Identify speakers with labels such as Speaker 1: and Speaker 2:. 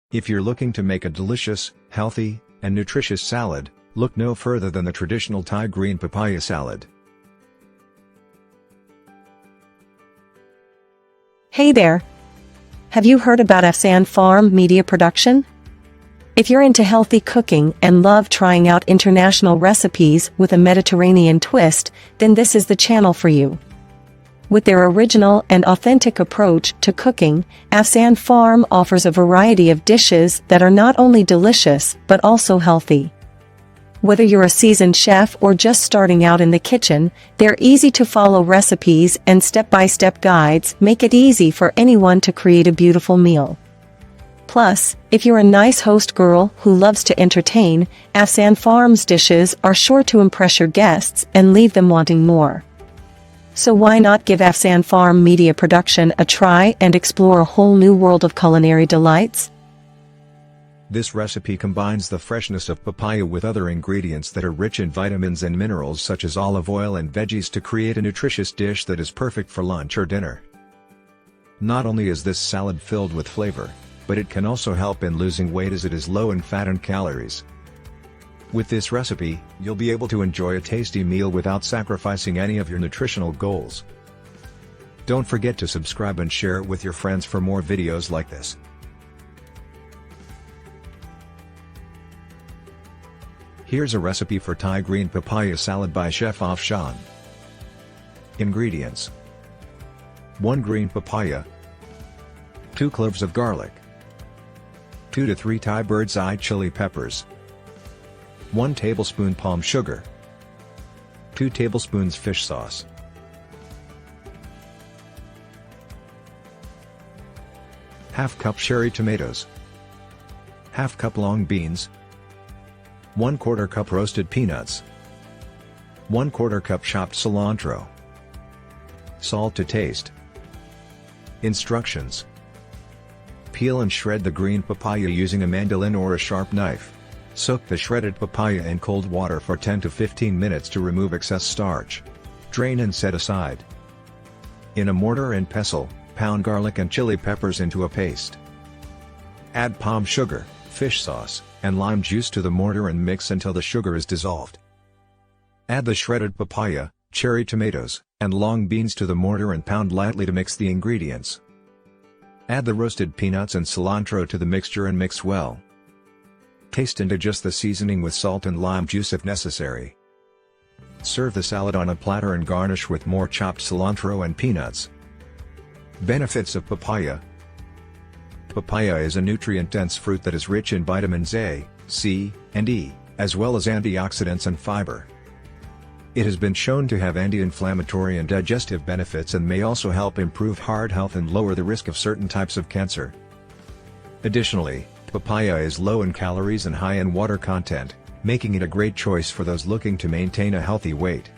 Speaker 1: If you're looking to make a delicious, healthy, and nutritious salad, look no further than the traditional Thai green papaya salad.
Speaker 2: Hey there! Have you heard about Afsan Farm Media Production? If you're into healthy cooking and love trying out international recipes with a Mediterranean twist, then this is the channel for you. With their original and authentic approach to cooking, Afsan Farm offers a variety of dishes that are not only delicious but also healthy. Whether you're a seasoned chef or just starting out in the kitchen, their easy-to-follow recipes and step-by-step guides make it easy for anyone to create a beautiful meal. Plus, if you're a nice host girl who loves to entertain, Afsan Farm's dishes are sure to impress your guests and leave them wanting more. So why not give Afsan Farm Media Production a try and explore a whole new world of culinary delights?
Speaker 1: This recipe combines the freshness of papaya with other ingredients that are rich in vitamins and minerals such as olive oil and veggies to create a nutritious dish that is perfect for lunch or dinner. Not only is this salad filled with flavor, but it can also help in losing weight as it is low in fat and calories. With this recipe, you'll be able to enjoy a tasty meal without sacrificing any of your nutritional goals. Don't forget to subscribe and share it with your friends for more videos like this. Here's a recipe for Thai green papaya salad by Chef Afsan. Ingredients: 1 green papaya, 2 cloves of garlic, 2 to 3 Thai bird's eye chili peppers, 1 tablespoon palm sugar, 2 tablespoons fish sauce. Half cup cherry tomatoes, half cup long beans, 1/4 cup roasted peanuts, 1/4 cup chopped cilantro, salt to taste. Instructions: peel and shred the green papaya using a mandolin or a sharp knife. Soak the shredded papaya in cold water for 10 to 15 minutes to remove excess starch. Drain and set aside. In a mortar and pestle, pound garlic and chili peppers into a paste. Add palm sugar, fish sauce, and lime juice to the mortar and mix until the sugar is dissolved. Add the shredded papaya, cherry tomatoes, and long beans to the mortar and pound lightly to mix the ingredients. Add the roasted peanuts and cilantro to the mixture and mix well. Taste and adjust the seasoning with salt and lime juice if necessary. Serve the salad on a platter and garnish with more chopped cilantro and peanuts. Benefits of papaya: papaya is a nutrient-dense fruit that is rich in vitamins A, C, and E, as well as antioxidants and fiber. It has been shown to have anti-inflammatory and digestive benefits and may also help improve heart health and lower the risk of certain types of cancer. Additionally, papaya is low in calories and high in water content, making it a great choice for those looking to maintain a healthy weight.